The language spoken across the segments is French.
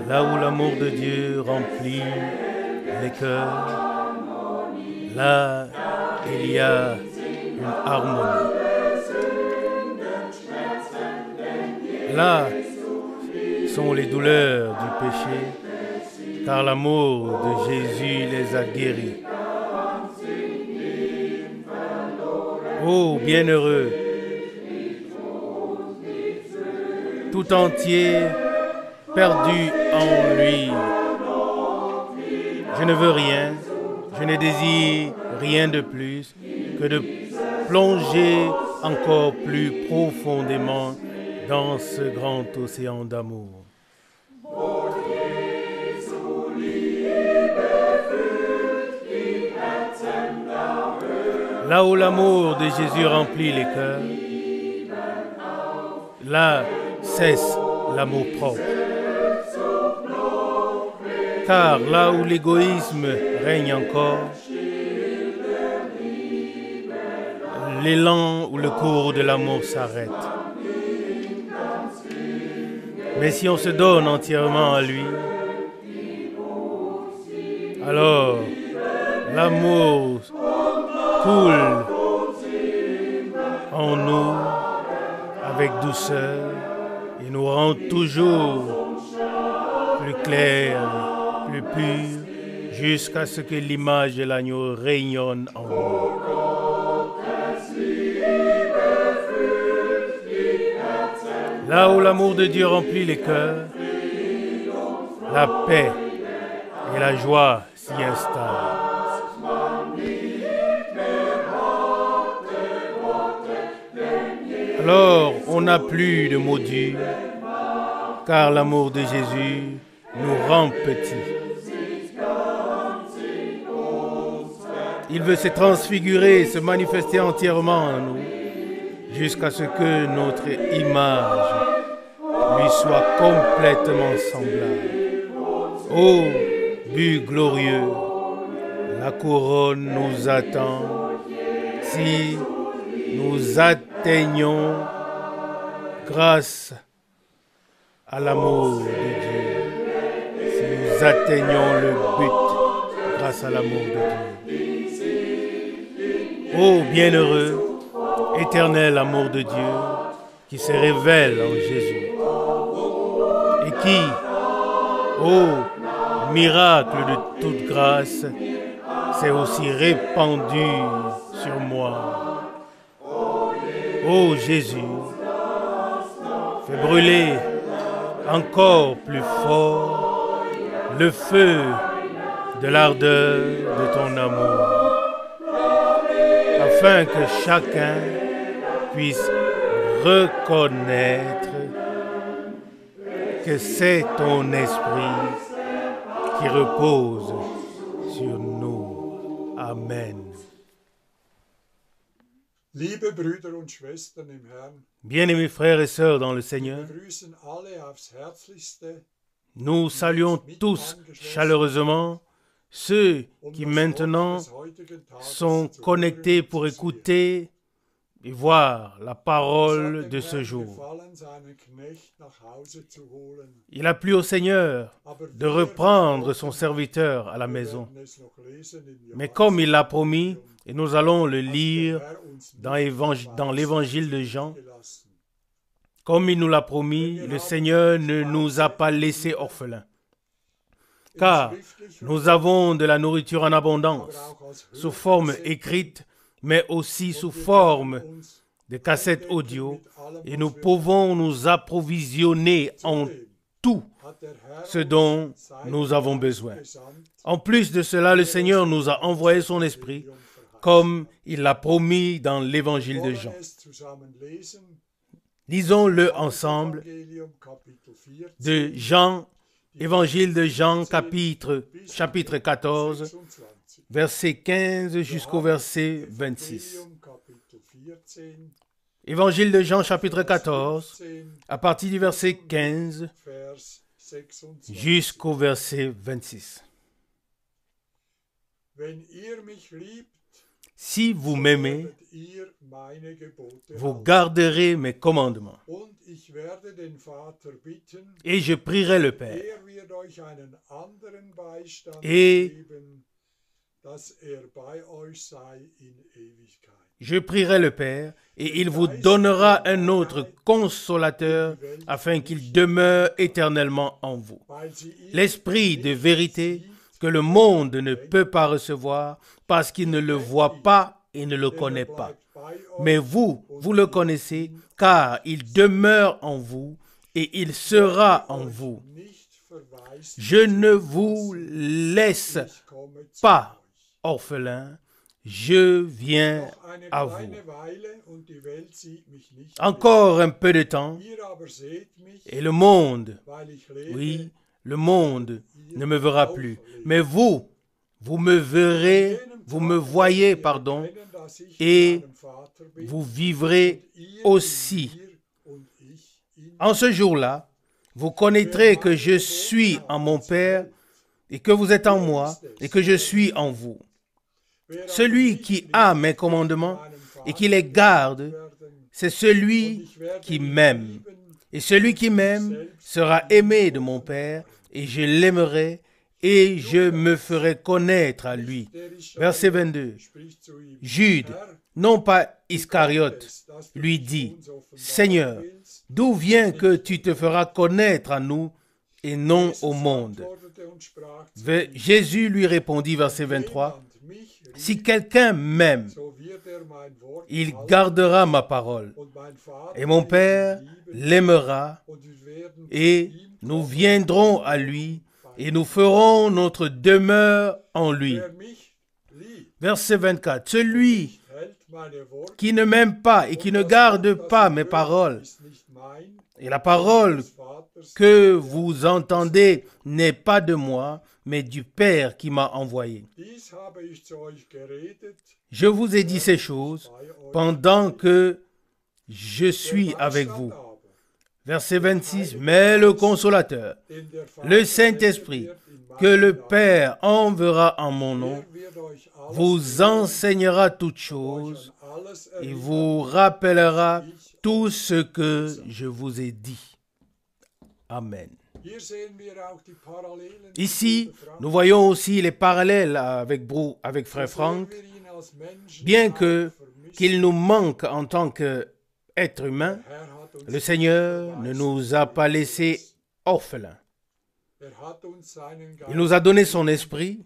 Là où l'amour de Dieu remplit les cœurs, là il y a une harmonie. Là sont les douleurs du péché, car l'amour de Jésus les a guéris. Oh, bienheureux, tout entier, perdu en lui. Je ne veux rien, je ne désire rien de plus que de plonger encore plus profondément dans ce grand océan d'amour. Là où l'amour de Jésus remplit les cœurs, là cesse l'amour propre. Car là où l'égoïsme règne encore, l'élan ou le cours de l'amour s'arrête. Mais si on se donne entièrement à lui, alors l'amour coule en nous avec douceur et nous rend toujours plus clairs, plus purs, jusqu'à ce que l'image de l'agneau rayonne en nous. Là où l'amour de Dieu remplit les cœurs, la paix et la joie s'y installent. Alors, on n'a plus de mots durs, car l'amour de Jésus nous rend petits. Il veut se transfigurer, se manifester entièrement en nous, jusqu'à ce que notre image lui soit complètement semblable. Ô but glorieux, la couronne nous attend si nous atteignons grâce à l'amour de Dieu. Si nous atteignons le but grâce à l'amour de Dieu. Ô bienheureux, éternel amour de Dieu qui se révèle en Jésus et qui, ô miracle de toute grâce, s'est aussi répandu sur moi. Ô Jésus, fais brûler encore plus fort le feu de l'ardeur de ton amour, afin que chacun puisse reconnaître que c'est ton esprit qui repose sur nous. Amen. Liebe Brüder und Schwestern im Herrn, Bien-aimés frères et sœurs dans le Seigneur, wir begrüßen alle aufs Herzlichste nous saluons tous chaleureusement ceux qui maintenant sont connectés pour écouter et voir la parole de ce jour. Il a plu au Seigneur de reprendre son serviteur à la maison. Mais comme il l'a promis, et nous allons le lire dans l'évangile de Jean, comme il nous l'a promis, le Seigneur ne nous a pas laissés orphelins. Car nous avons de la nourriture en abondance, sous forme écrite, mais aussi sous forme de cassettes audio, et nous pouvons nous approvisionner en tout ce dont nous avons besoin. En plus de cela, le Seigneur nous a envoyé son esprit, comme il l'a promis dans l'évangile de Jean. Lisons-le ensemble de Jean, évangile de Jean, chapitre 14, verset 15 jusqu'au verset 26. Évangile de Jean, chapitre 14, à partir du verset 15 jusqu'au verset 26. si vous m'aimez, werdet ihr meine Gebote vous halten. garderez mes commandements. Und ich werde den Vater bitten, Et je prierai le Père. wird euch einen anderen Beistand Et geben, dass bei euch sei in Ewigkeit. je prierai le Père, et il vous donnera un autre consolateur, afin qu'il demeure éternellement en vous. Weil sie ihn L'esprit de vérité que le monde ne peut pas recevoir, parce qu'il ne le voit pas et ne le connaît pas. bei euch Mais vous, vous le connaissez, car il demeure en vous, et il sera en vous. nicht verweist, Je ne vous laisse ich komme zu pas euch. orphelin, je viens Noch eine à vous. kleine Weile und die Welt sieht mich nicht Encore un peu de temps, mehr. Ihr aber seht mich, et le monde, weil ich lebe, oui, le monde ne me verra plus. Mais vous, vous me verrez, vous me voyez, pardon, erkennen, dass ich et in meinem Vater bin, vous vivrez ihr aussi. in mir und ich in En ce jour-là, vous connaîtrez que je suis en mon Père et que vous êtes en moi et que je suis en vous. Wer Celui qui a mes commandements et qui les garde, c'est celui qui m'aime. Et celui qui m'aime sera aimé de mon Père, et je l'aimerai, et je me ferai connaître à lui. Verset 22. spricht zu ihm, Jude, non pas Iscariote, lui dit, Seigneur, d'où vient que tu te feras connaître à nous et non au monde? antwortete und sprach zu Jésus lui répondit, verset 23, jemand mich si quelqu'un m'aime, so wird mein Wort il gardera ma parole, und mein Vater et mon Père l'aimera, und wir werden et nous viendrons à lui, et nous ferons notre demeure en lui. wer mich liebt, Verset 24, celui hält meine Worte, qui ne m'aime pas et qui ne garde pas mes paroles, ist nicht mein, et la parole des Vaters, que vous entendez n'est pas de moi, mais du Père qui m'a envoyé. dies habe ich zu euch geredet, Je vous ai dit ces choses pendant que je suis avec vous. aber, Verset 26, mais le consolateur, den der Vater le Saint-Esprit, que le Père enverra en mon nom, wird euch alles, vous enseignera toutes choses alles et vous rappellera tout ce que je vous ai dit. Amen. Hier sehen wir auch die Parallelen. Ici, nous voyons aussi les parallèles avec Frère Franck, Wir ihn als Menschen bien que vermissen. qu'il nous manque en tant qu'être humain, Herr hat uns, le Seigneur ne nous a pas laissés orphelins. hat uns seinen Geist, Il nous a donné son esprit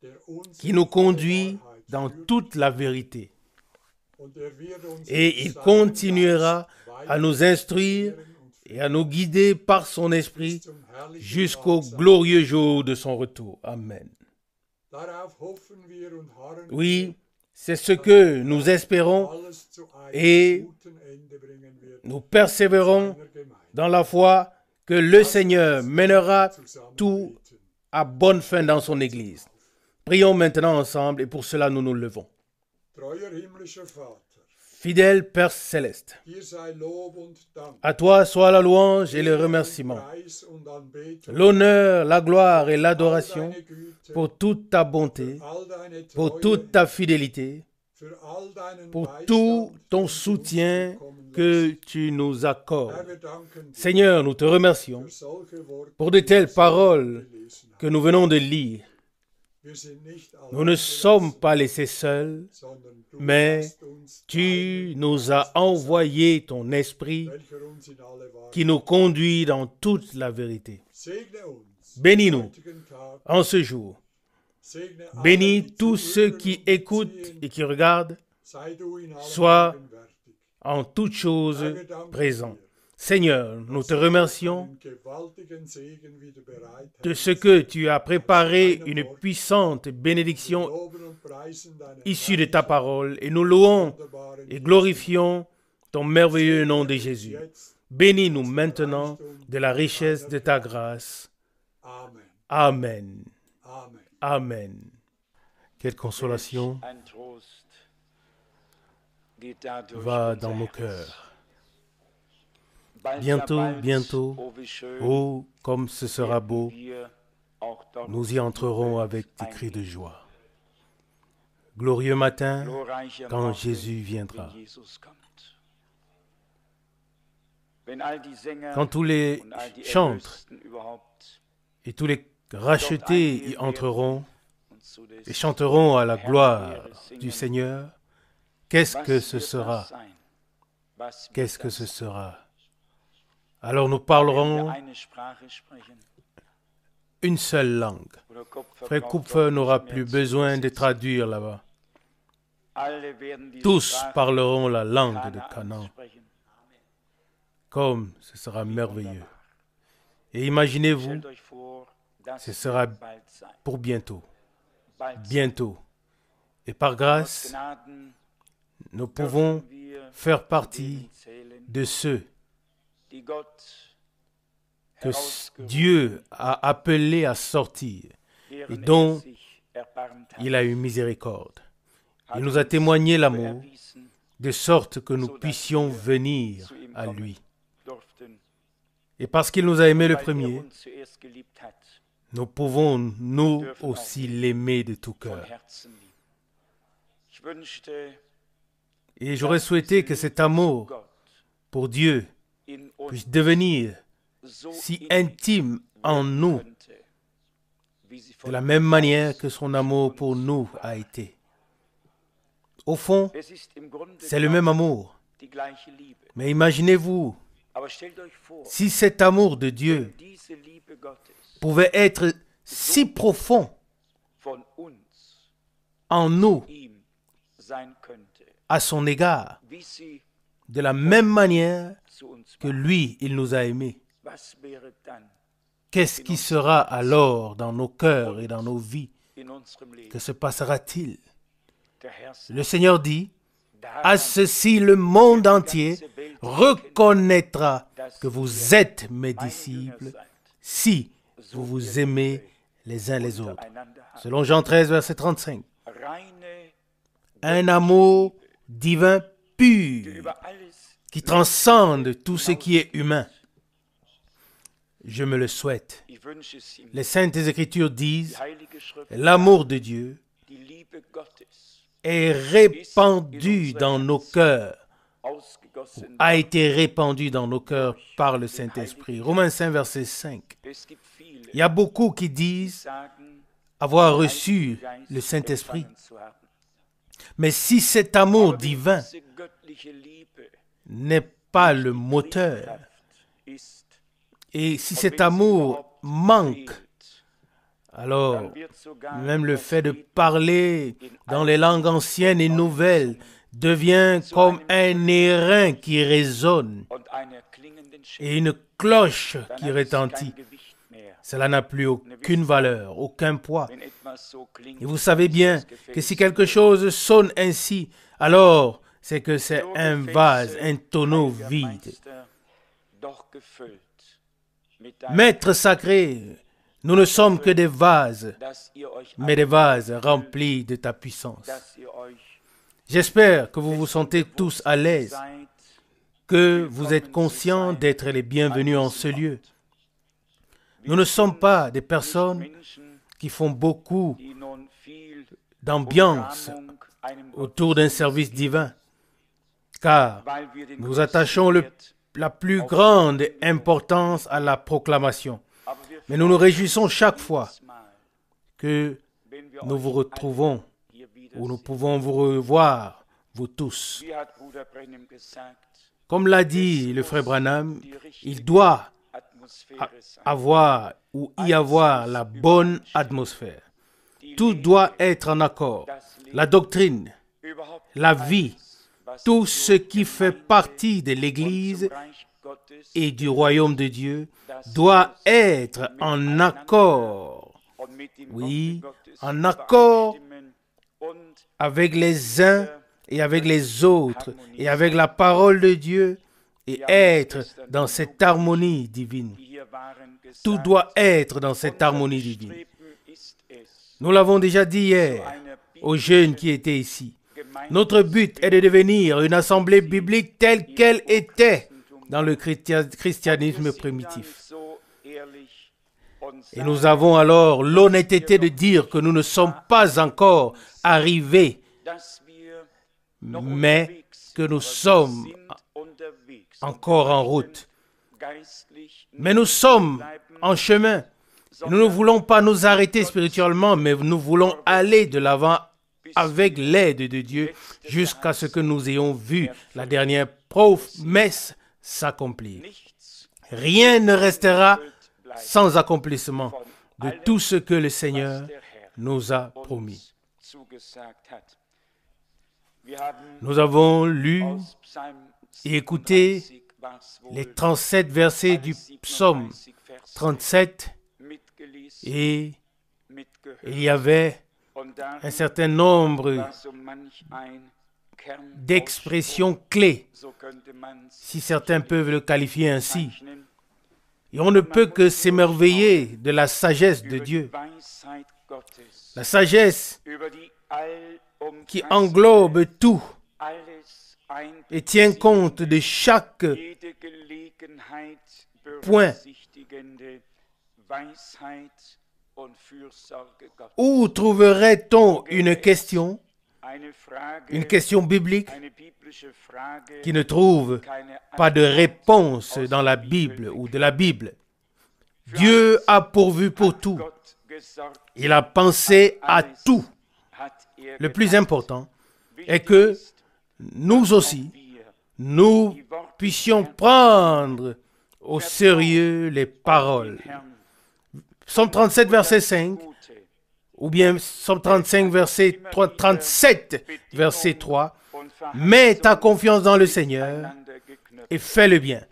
der uns qui nous conduit dans toute la vérité. und er wird uns Et il continuera à nous instruire et à nous guider par son esprit zum herrlichen jusqu'au glorieux jour de son retour. Amen. Darauf hoffen wir und harren Oui, c'est ce que nous espérons alles zu einem et guten Ende bringen wird. nous persévérons Der Gemeinde dans la foi que le Seigneur mènera tout à bonne fin dans son Église. Prions maintenant ensemble et pour cela nous nous levons. Treuer himmlischer Vater, Fidèle Père Céleste, dir sei Lob und Dank, à toi soit la louange et le remerciement, Preis und Anbetung, l'honneur, la gloire et l'adoration deine Güte, pour toute ta bonté, all deine pour Treue, toute ta fidélité, für all deinen pour Beistand, tout ton den du uns soutien zukommen que lässt. tu nous Herr, accordes. wir danken dir Seigneur, nous te remercions für solche Worte, pour de telles die wir paroles gelesen haben. que nous venons de lire. Wir sind nicht Nous allein ne sommes gelassen, pas laissés seuls, sondern du mais hast uns tu deinen nous as envoyé ton esprit welcher uns in alle Wahrheit qui nous conduit dans toute la vérité. segne uns Bénis-nous am heutigen Tag, en ce jour. segne alle, Bénis die tous ceux zuhören qui und écoutent sehen. et qui regardent, Sei du in allem sois gegenwärtig. en toutes choses Herr, wir danken présents. dir, Seigneur, nous te remercions einen gewaltigen Segen wieder bereit de hältst. ce que tu as préparé une puissante bénédiction Loben und preisen deinen issue de ta parole et nous louons wunderbaren et glorifions ton merveilleux nom de Jésus. jetzt. Bénis-nous maintenant de la richesse de ta grâce. Amen. Amen. Amen. Amen. Quelle consolation Ein Trost geht dadurch va unser dans nos Herz. cœurs. Bald, Bientôt, ja bald, bientôt, oh, wie schön, oh, comme ce sera beau, wir auch dort nous y entrerons Welt avec des cris de eingehen. joie. glorieux matin glorreicher quand Morgen, Jésus viendra. wenn Jesus kommt. Wenn all die Sänger Quand tous les und all die chantres Erlösten überhaupt et tous les rachetés y entreront und zu des et chanteront à la Herrn gloire Ehre singen, du Seigneur, qu'est-ce que was ce wird das sera? sein? Was wird Qu'est-ce que das ce sein? sera? Alors nous Werden wir parlerons eine Sprache sprechen? une seule langue. Oder Kupfer Frère braucht Kupfer dort n'aura nicht mehr plus zu besoin de übersetzen. traduire là-bas. Alle werden die Tous Sprache parleront la langue de Kanaans Canaan, sprechen. comme ce sera merveilleux. Et imaginez-vous, Stellt euch vor, das ce sera wird bald sein. pour bientôt, Bald sein. bientôt. Et par Aus grâce, Gnaden nous pouvons dürfen wir faire zu partie denen zählen, de ceux die Gott que herausgerufen, Dieu a appelés à sortir et deren dont sich erbarmt hat, il a eu miséricorde. hat Il nous a uns témoigné l'amour, erwiesen, de sorte que nous puissions venir zu ihm à kommen lui. durften, Et parce qu'il nous a aimés le weil premier, uns zuerst geliebt hat, nous pouvons nous aussi l'aimer de tout von cœur. Herzen lieben. Ich wünschte, Et j'aurais souhaité que cet amour Gott pour Dieu in uns puisse devenir so si innig intime en nous, könnte, wie sie de von la même manière uns que son amour pour nous a été. Au fond, Es ist im Grunde c'est le même amour. die gleiche Liebe. Mais imaginez-vous, Aber stellt euch vor, si cet amour de Dieu diese Liebe Gottes pouvait être si profond von uns en nous ihm sein könnte, à son égard, wie sie de la même manière zu uns que war. lui, il nous a aimés. Was wäre dann Qu'est-ce qui sera alors dans nos cœurs et dans nos vies? in unserem Leben? Que se passera-t-il? Der Herr sagt, Le Seigneur dit, à daran ceci le monde entier reconnaîtra que vous êtes mes meine Jünger disciples seid, si so vous ihr vous aimez les uns les autres. untereinander habt. Selon Jean 13, verset 35. Reine, Un amour divin die pur über alles qui transcende tout ce qui est humain. Je me le souhaite. ich wünsche es ihm, Les Saintes Écritures disent, die Heilige Schrift, l'amour de Dieu die Liebe Gottes, est répandu dans nos cœurs, ausgegossen. a été répandu dans nos cœurs par le Saint-Esprit. Romains 5, verset 5. Es gibt viele, Il y a beaucoup qui disent sagen, avoir reçu Heiligen Geist le Saint-Esprit. empfangen zu haben. Mais si cet amour Aber wenn divin diese göttliche Liebe n'est pas le moteur, Triebkraft ist, et si und cet wenn sie amour überhaupt manque, fehlt, alors dann wird sogar même le das fait de Leben parler dans les langues anciennes et nouvelles devient comme un airain qui résonne und einer klingenden Schelle, et une cloche dann qui hat es retentit. kein Gewicht mehr. Cela n'a plus aucune valeur, aucun poids. Wenn etwas so klingt, Et vous savez bien ist das que Gefäß si quelque chose sonne ainsi, alors c'est que c'est so un Gefäße, vase, un tonneau Heiliger vide. Meister, doch gefüllt mit deinem, Maître sacré, nous ne sommes que des vases, dass ihr euch mais des alle vases fühlt, remplis de ta puissance. dass ihr euch J'espère que vous vous sentez tous à l'aise, seid, que vous êtes conscients d'être les bienvenus en ce lieu. Nous ne sommes pas des personnes Menschen, qui font beaucoup die nun viel d'ambiance Umrahmung einem autour d'un service divin, car weil wir den nous attachons la plus grande importance à la proclamation. Aber wir Mais nous nous réjouissons chaque fois freuen uns mal, que wenn wir nous euch vous retrouvons, hier wieder où nous sehen. pouvons vous revoir, vous tous. Wie hat Bruder Brenhem gesagt, Comme l'a dit le frère Branham, il doit Atmosphäre sein. avoir ou y avoir la bonne atmosphère. Die Tout Lehre, doit être en accord. das Leben, La doctrine, überhaupt la alles, vie, was tout zur ce qui fait Gemeinde partie de und l'Église zum Reich Gottes, et du royaume de Dieu das doit muss être en miteinander accord, und mit dem oui, Worte Gottes en accord übereinstimmen und avec les uns et avec les autres et avec la parole de Dieu et être dans cette harmonie divine. die hier waren gesagt, Tout doit être dans cette unser harmonie divine. Bestreben ist es, Nous l'avons déjà dit zu hier einer aux jeunes qui étaient ici. Gemeinde Notre but est de devenir une assemblée biblique telle qu'elle était dans le christianisme primitif. so ehrlich und Et nous avons alors l'honnêteté de dire que nous ne sommes pas encore arrivés mais que nous sommes encore en route. Mais nous sommes en chemin. Nous ne voulons pas nous arrêter spirituellement, mais nous voulons aller de l'avant avec l'aide de Dieu jusqu'à ce que nous ayons vu la dernière promesse s'accomplir. Rien ne restera sans accomplissement de tout ce que le Seigneur nous a promis. Nous avons lu et écouté les 37 versets du psaume 37 et il y avait un certain nombre d'expressions clés, si certains peuvent le qualifier ainsi. Et on ne peut que s'émerveiller de la sagesse de Dieu. La sagesse qui englobe tout et tient compte de chaque point. Où trouverait-on une question biblique qui ne trouve pas de réponse dans la Bible ou de la Bible? Dieu a pourvu pour tout. Il a pensé à tout. Le plus important est que nous aussi, nous puissions prendre au sérieux les paroles. Psaume 37, verset 5, ou bien Psaume 35, verset 3, 37, verset 3, « Mets ta confiance dans le Seigneur et fais le bien. »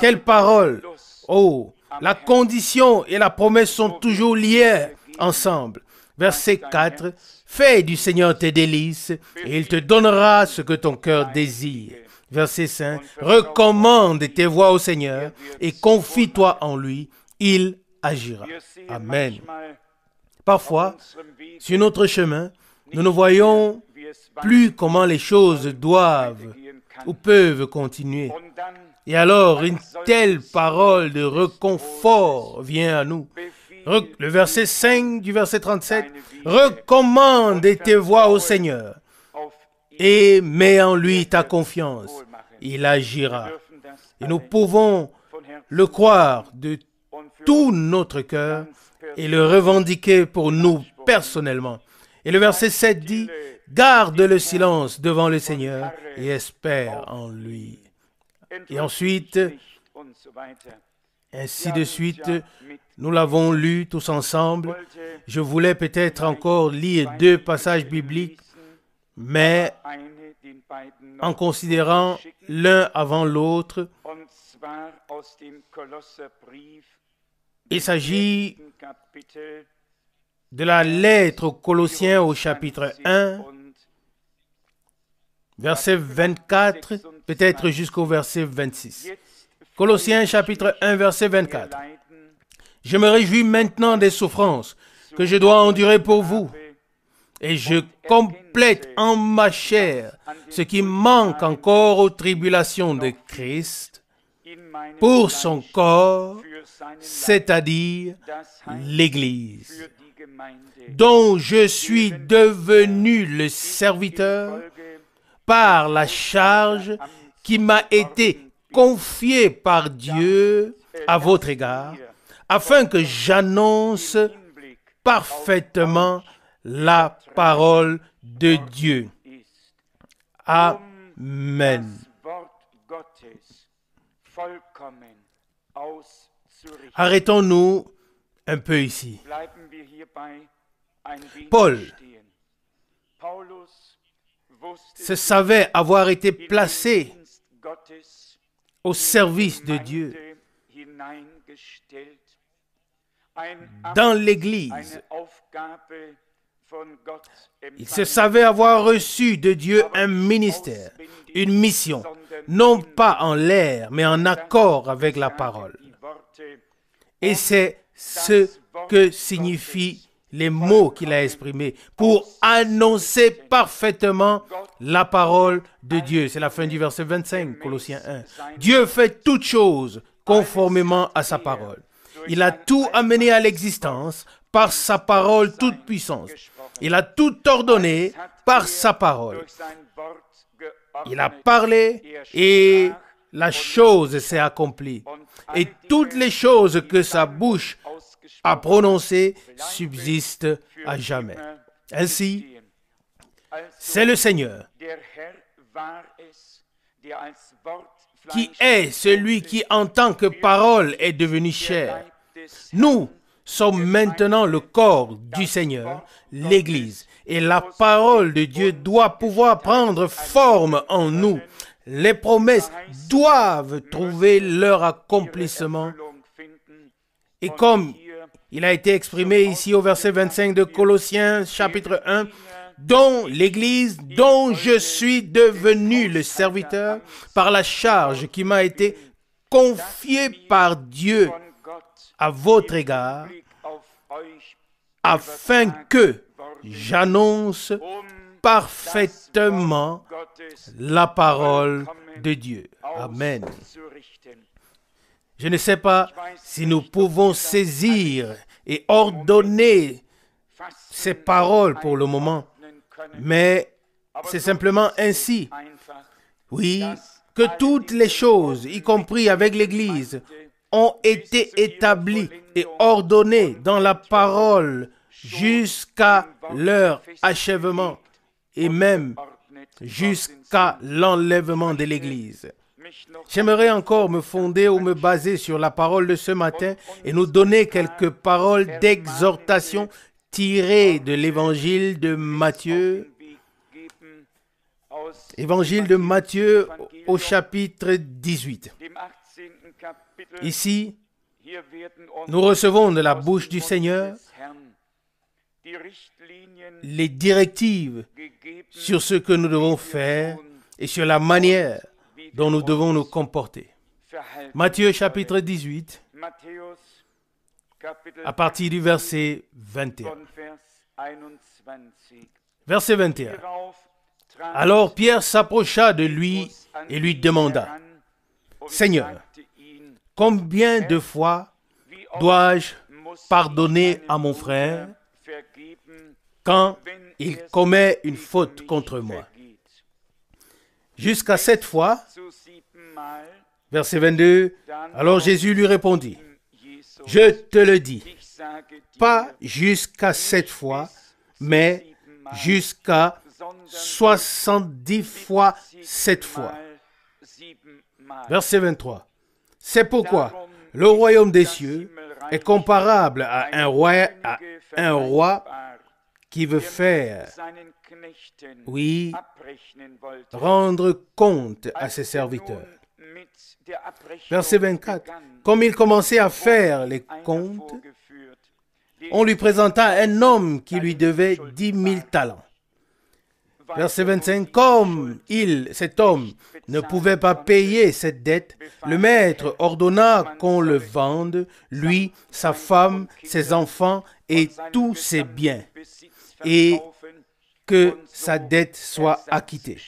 Quelle parole! Oh, la condition et la promesse sont toujours liées ensemble. Verset 4, « Fais du Seigneur tes délices et il te donnera ce que ton cœur désire. » Verset 5, « Recommande tes voies au Seigneur et confie-toi en lui, il agira. » Amen. Parfois, sur notre chemin, nous ne voyons plus comment les choses doivent ou peuvent continuer. Et alors, une telle parole de réconfort vient à nous. Le verset 5 du verset 37, « Recommande tes voies au Seigneur et mets en lui ta confiance. Il agira. » Et nous pouvons le croire de tout notre cœur et le revendiquer pour nous personnellement. Et le verset 7 dit, « Garde le silence devant le Seigneur et espère en lui. » Et ensuite, ainsi de suite, nous l'avons lu tous ensemble. Je voulais peut-être encore lire 2 passages bibliques, mais en considérant l'un avant l'autre, il s'agit de la lettre aux Colossiens au chapitre 1, verset 24, peut-être jusqu'au verset 26. Colossiens chapitre 1, verset 24. « Je me réjouis maintenant des souffrances que je dois endurer pour vous, et je complète en ma chair ce qui manque encore aux tribulations de Christ pour son corps, c'est-à-dire l'Église, dont je suis devenu le serviteur par la charge qui m'a été confiée par Dieu à votre égard, afin que j'annonce parfaitement la parole de Dieu. Amen. Arrêtons-nous un peu ici. Paul se savait avoir été placé au service de Dieu dans l'Église. Il se savait avoir reçu de Dieu un ministère, une mission, non pas en l'air, mais en accord avec la parole. Et c'est ce que signifient les mots qu'il a exprimés pour annoncer parfaitement la parole de Dieu. C'est la fin du verset 25, Colossiens 1. Dieu fait toutes choses conformément à sa parole. Il a tout amené à l'existence par sa parole toute puissance. Il a tout ordonné par sa parole. Il a parlé et la chose s'est accomplie. Et toutes les choses que sa bouche a prononcées subsistent à jamais. Ainsi, c'est le Seigneur qui est celui qui, en tant que parole, est devenu chair. Nous sommes maintenant le corps du Seigneur, l'Église. Et la parole de Dieu doit pouvoir prendre forme en nous. Les promesses doivent trouver leur accomplissement. Et comme il a été exprimé ici au verset 25 de Colossiens, chapitre 1, dont l'Église, dont je suis devenu le serviteur par la charge qui m'a été confiée par Dieu à votre égard, afin que j'annonce parfaitement la parole de Dieu. Amen. Je ne sais pas si nous pouvons saisir et ordonner ces paroles pour le moment, mais c'est simplement ainsi. Oui, que toutes les choses, y compris avec l'Église, ont été établies et ordonnées dans la parole jusqu'à leur achèvement et même jusqu'à l'enlèvement de l'Église. J'aimerais encore me fonder ou me baser sur la parole de ce matin et nous donner quelques paroles d'exhortation tirées de l'évangile de Matthieu. Évangile de Matthieu au chapitre 18. Ici, nous recevons de la bouche du Seigneur les directives sur ce que nous devons faire et sur la manière dont nous devons nous comporter. Matthieu chapitre 18, à partir du verset 21. Verset 21. Alors Pierre s'approcha de lui et lui demanda, « Seigneur, combien de fois dois-je pardonner à mon frère quand il commet une faute contre moi? Jusqu'à 7 fois. » Verset 22. Alors Jésus lui répondit, « Je te le dis, pas jusqu'à 7 fois, mais jusqu'à 70 fois 7 fois. » Verset 23. C'est pourquoi le royaume des cieux est comparable à un roi qui veut faire, oui, rendre compte à ses serviteurs. Verset 24. Comme il commençait à faire les comptes, on lui présenta un homme qui lui devait 10 000 talents. Verset 25. Comme cet homme, ne pouvait pas payer cette dette, le maître ordonna qu'on le vende, lui, sa femme, ses enfants et tous ses biens, et que sa dette soit acquittée.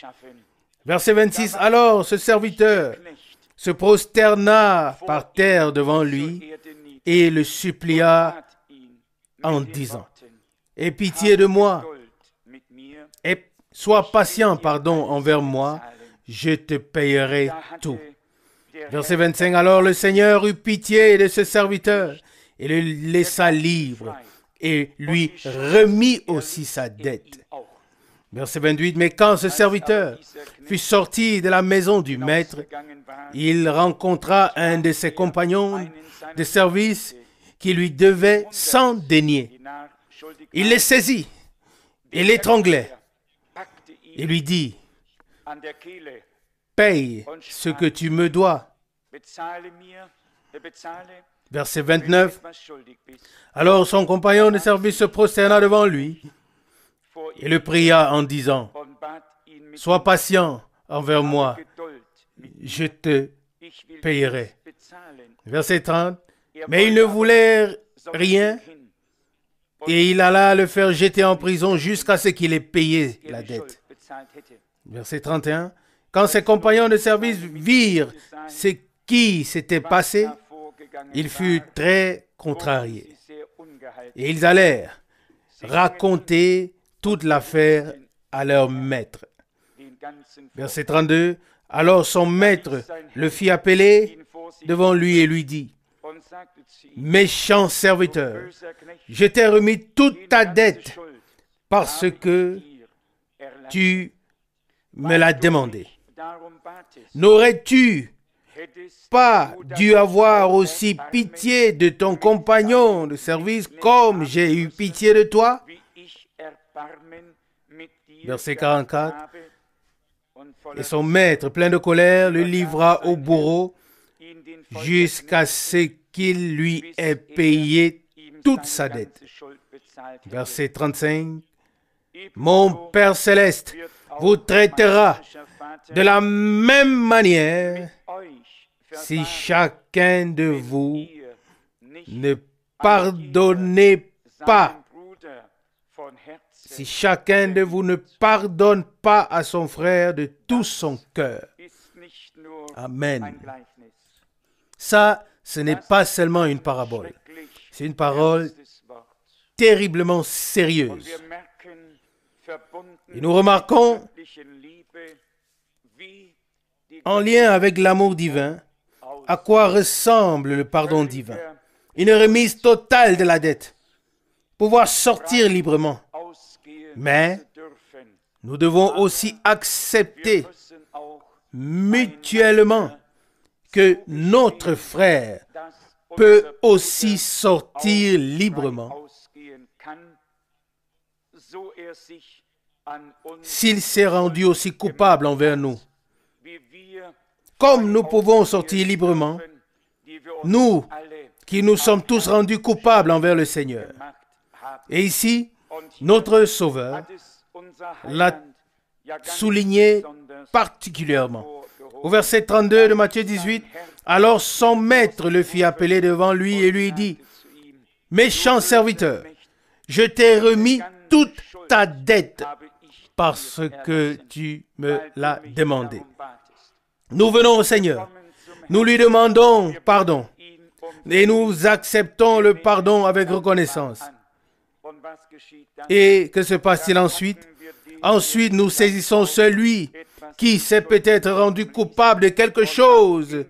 Verset 26. Alors ce serviteur se prosterna par terre devant lui et le supplia en disant, « Aie pitié de moi et sois patient, envers moi, je te payerai tout. » Verset 25. Alors le Seigneur eut pitié de ce serviteur et le laissa libre et lui remit aussi sa dette. Verset 28. Mais quand ce serviteur fut sorti de la maison du maître, il rencontra un de ses compagnons de service qui lui devait 100 deniers. Il les saisit et l'étranglait. Il lui dit, « Paye ce que tu me dois. » Verset 29. Alors son compagnon de service se prosterna devant lui et le pria en disant, « Sois patient envers moi, je te payerai. » Verset 30. Mais il ne voulait rien et il alla le faire jeter en prison jusqu'à ce qu'il ait payé la dette. Verset 31. Quand ses compagnons de service virent ce qui s'était passé, il fut très contrarié. Et ils allèrent raconter toute l'affaire à leur maître. Verset 32. Alors son maître le fit appeler devant lui et lui dit, « Méchant serviteur, je t'ai remis toute ta dette parce que tu me l'as demandé. N'aurais-tu pas dû avoir aussi pitié de ton compagnon de service comme j'ai eu pitié de toi? » Verset 44. Et son maître, plein de colère, le livra au bourreau jusqu'à ce qu'il lui ait payé toute sa dette. Verset 35. Mon Père céleste vous traitera de la même manière si chacun de vous ne pardonnez pas. Si chacun de vous ne pardonne pas à son frère de tout son cœur. Amen. Ça, ce n'est pas seulement une parabole. C'est une parole terriblement sérieuse. Et nous remarquons, en lien avec l'amour divin, à quoi ressemble le pardon divin. Une remise totale de la dette. Pouvoir sortir librement. Mais nous devons aussi accepter mutuellement que notre frère peut aussi sortir librement s'il s'est rendu aussi coupable envers nous. Comme nous pouvons sortir librement, nous qui nous sommes tous rendus coupables envers le Seigneur. Et ici, notre Sauveur l'a souligné particulièrement. Au verset 32 de Matthieu 18, « Alors son maître le fit appeler devant lui et lui dit, « Méchant serviteur, je t'ai remis toute ta dette parce que tu me l'as demandé. » Nous venons au Seigneur, nous lui demandons pardon et nous acceptons le pardon avec reconnaissance. Et que se passe-t-il ensuite? Ensuite, nous saisissons celui qui s'est peut-être rendu coupable de quelque chose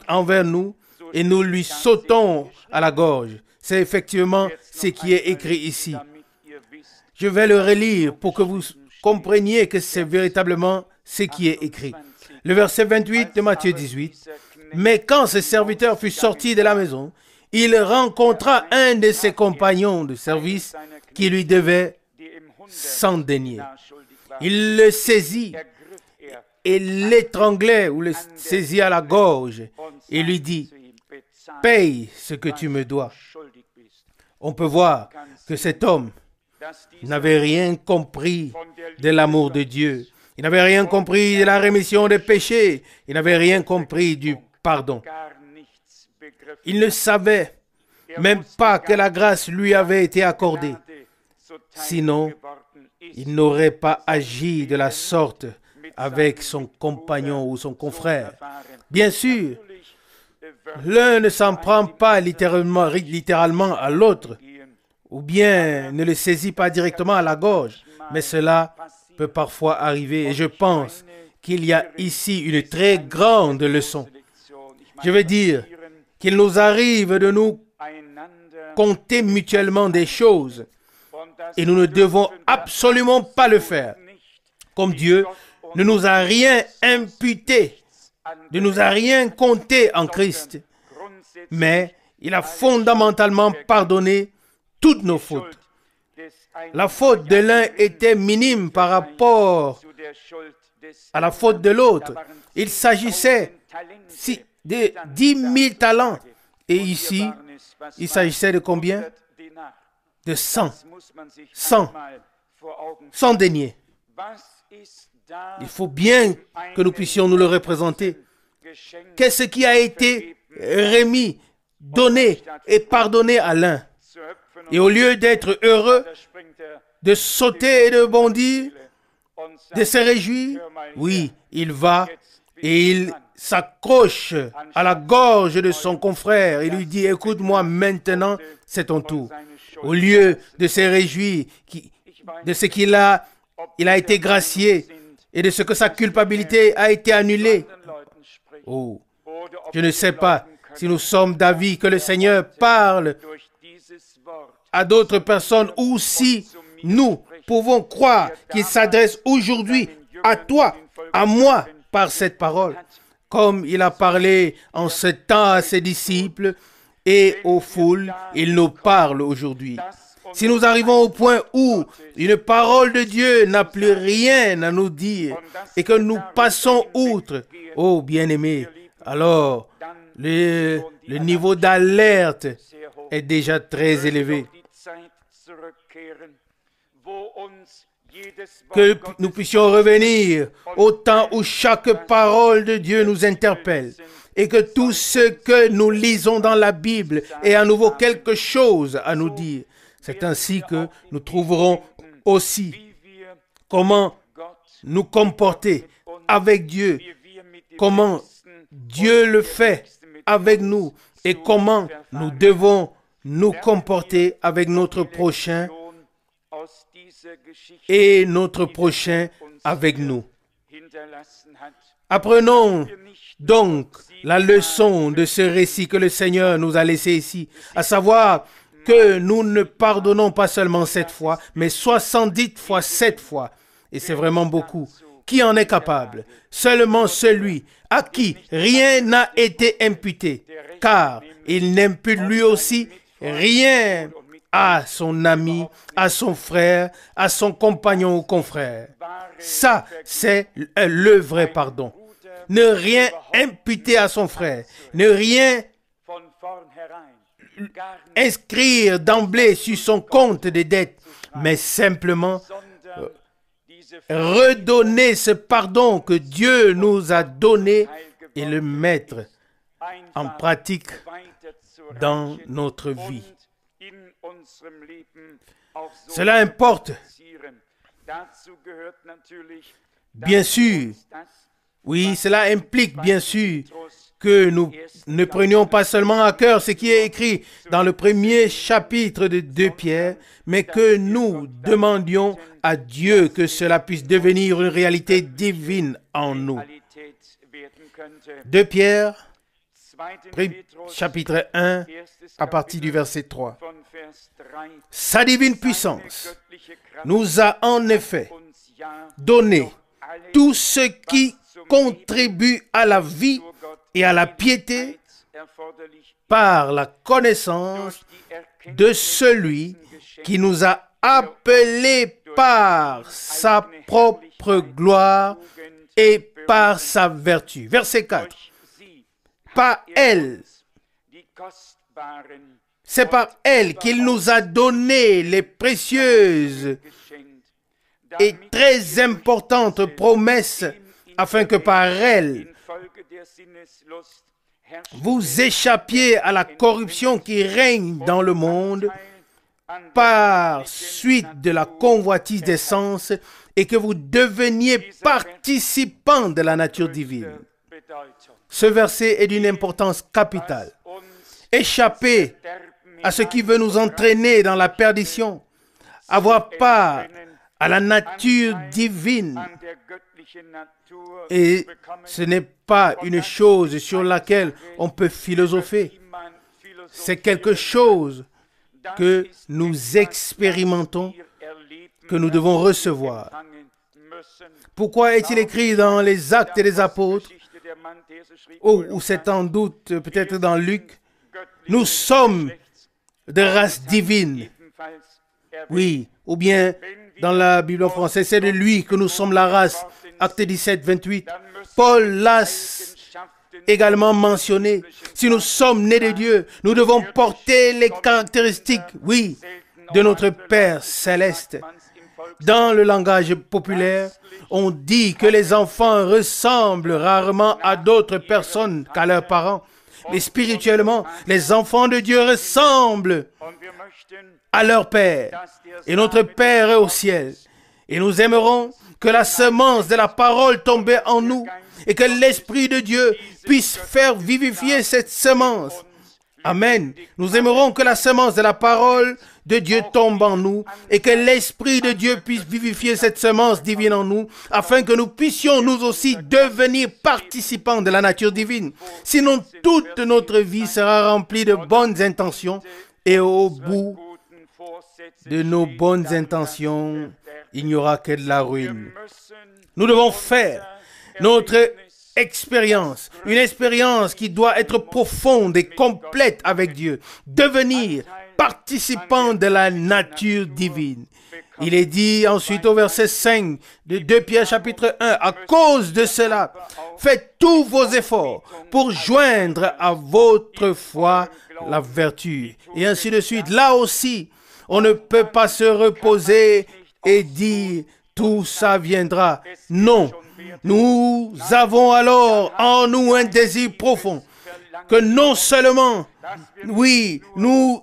envers nous et nous lui sautons à la gorge. C'est effectivement ce qui est écrit ici. Je vais le relire pour que vous compreniez que c'est véritablement ce qui est écrit. Le verset 28 de Matthieu 18. « Mais quand ce serviteur fut sorti de la maison, il rencontra un de ses compagnons de service qui lui devait 100 deniers. Il le saisit et l'étranglait ou le saisit à la gorge et lui dit, « Paye ce que tu me dois. » On peut voir que cet homme n'avait rien compris de l'amour de Dieu. Il n'avait rien compris de la rémission des péchés. Il n'avait rien compris du pardon. Il ne savait même pas que la grâce lui avait été accordée. Sinon, il n'aurait pas agi de la sorte avec son compagnon ou son confrère. Bien sûr, l'un ne s'en prend pas littéralement à l'autre, ou bien ne le saisit pas directement à la gorge, mais cela peut parfois arriver. Et je pense qu'il y a ici une très grande leçon. Je veux dire qu'il nous arrive de nous compter mutuellement des choses et nous ne devons absolument pas le faire. Comme Dieu ne nous a rien imputé, ne nous a rien compté en Christ, mais il a fondamentalement pardonné toutes nos fautes. La faute de l'un était minime par rapport à la faute de l'autre. Il s'agissait de 10 000 talents. Et ici, il s'agissait de combien? De 100 deniers. Il faut bien que nous puissions nous le représenter. Qu'est-ce qui a été remis, donné et pardonné à l'un? Et au lieu d'être heureux, de sauter et de bondir, de se réjouir, oui, il va et il s'accroche à la gorge de son confrère et lui dit, écoute-moi maintenant, c'est ton tour. Au lieu de se réjouir de ce qu'il a été gracié et de ce que sa culpabilité a été annulée. Oh, je ne sais pas si nous sommes d'avis que le Seigneur parle à d'autres personnes ou si nous pouvons croire qu'il s'adresse aujourd'hui à toi, à moi, par cette parole, comme il a parlé en ce temps à ses disciples et aux foules, il nous parle aujourd'hui. Si nous arrivons au point où une parole de Dieu n'a plus rien à nous dire et que nous passons outre, oh bien-aimés, alors le niveau d'alerte est déjà très élevé. Que nous puissions revenir au temps où chaque parole de Dieu nous interpelle et que tout ce que nous lisons dans la Bible ait à nouveau quelque chose à nous dire. C'est ainsi que nous trouverons aussi comment nous comporter avec Dieu, comment Dieu le fait avec nous et comment nous devons nous comporter avec notre prochain et notre prochain avec nous. Apprenons donc la leçon de ce récit que le Seigneur nous a laissé ici, à savoir que nous ne pardonnons pas seulement 7 fois, mais 70 fois 7 fois. Et c'est vraiment beaucoup. Qui en est capable? Seulement celui à qui rien n'a été imputé, car il n'impute lui aussi rien à son ami, à son frère, à son compagnon ou confrère. Ça, c'est le vrai pardon. Ne rien imputer à son frère, ne rien inscrire d'emblée sur son compte des dettes, mais simplement redonner ce pardon que Dieu nous a donné et le mettre en pratique dans notre vie. Cela importe, bien sûr. Oui, cela implique bien sûr que nous ne prenions pas seulement à cœur ce qui est écrit dans le premier chapitre de 2 Pierre, mais que nous demandions à Dieu que cela puisse devenir une réalité divine en nous. 2 Pierre, chapitre 1, à partir du verset 3. Sa divine puissance nous a en effet donné tout ce qui contribue à la vie et à la piété par la connaissance de celui qui nous a appelés par sa propre gloire et par sa vertu. Verset 4. Par elle, c'est par elle qu'il nous a donné les précieuses et très importantes promesses, afin que par elle, vous échappiez à la corruption qui règne dans le monde par suite de la convoitise des sens et que vous deveniez participants de la nature divine. Ce verset est d'une importance capitale. Échapper à ce qui veut nous entraîner dans la perdition, avoir part à la nature divine. Et ce n'est pas une chose sur laquelle on peut philosopher. C'est quelque chose que nous expérimentons, que nous devons recevoir. Pourquoi est-il écrit dans les Actes des Apôtres, ou c'est en doute peut-être dans Luc, nous sommes de race divine? Oui, ou bien dans la Bible en français, c'est de lui que nous sommes la race. Acte 17, 28. Paul l'a également mentionné. Si nous sommes nés de Dieu, nous devons porter les caractéristiques, oui, de notre Père céleste. Dans le langage populaire, on dit que les enfants ressemblent rarement à d'autres personnes qu'à leurs parents. Mais spirituellement, les enfants de Dieu ressemblent à leur Père. Et notre Père est au ciel. Et nous aimerons que la semence de la parole tombée en nous et que l'Esprit de Dieu puisse faire vivifier cette semence. Amen. Nous aimerons que la semence de la parole de Dieu tombe en nous et que l'Esprit de Dieu puisse vivifier cette semence divine en nous afin que nous puissions nous aussi devenir participants de la nature divine. Sinon, toute notre vie sera remplie de bonnes intentions et au bout de nos bonnes intentions, il n'y aura que de la ruine. Nous devons faire notre expérience, une expérience qui doit être profonde et complète avec Dieu, devenir participant de la nature divine. Il est dit ensuite au verset 5 de 2 Pierre chapitre 1, à cause de cela, faites tous vos efforts pour joindre à votre foi la vertu. Et ainsi de suite. Là aussi, on ne peut pas se reposer et dire tout ça viendra. Non. Nous avons alors en nous un désir profond que non seulement, oui, nous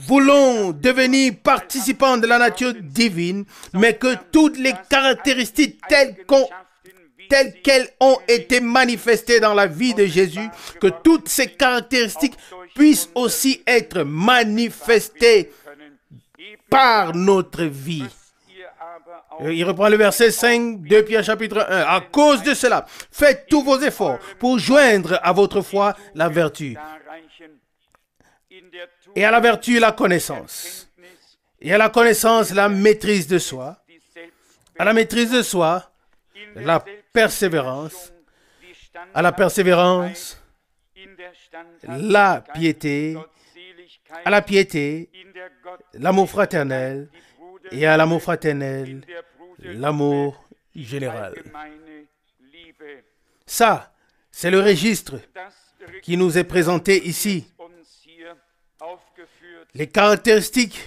voulons devenir participants de la nature divine, mais que toutes les caractéristiques telles qu'elles ont été manifestées dans la vie de Jésus, que toutes ces caractéristiques puissent aussi être manifestées par notre vie. Il reprend le verset 5 de Pierre chapitre 1. À cause de cela, faites tous vos efforts pour joindre à votre foi la vertu. Et à la vertu, la connaissance. Et à la connaissance, la maîtrise de soi. À la maîtrise de soi, la persévérance. À la persévérance, la piété. À la piété, l'amour fraternel. Et à l'amour fraternel, l'amour général. Ça, c'est le registre qui nous est présenté ici. Les caractéristiques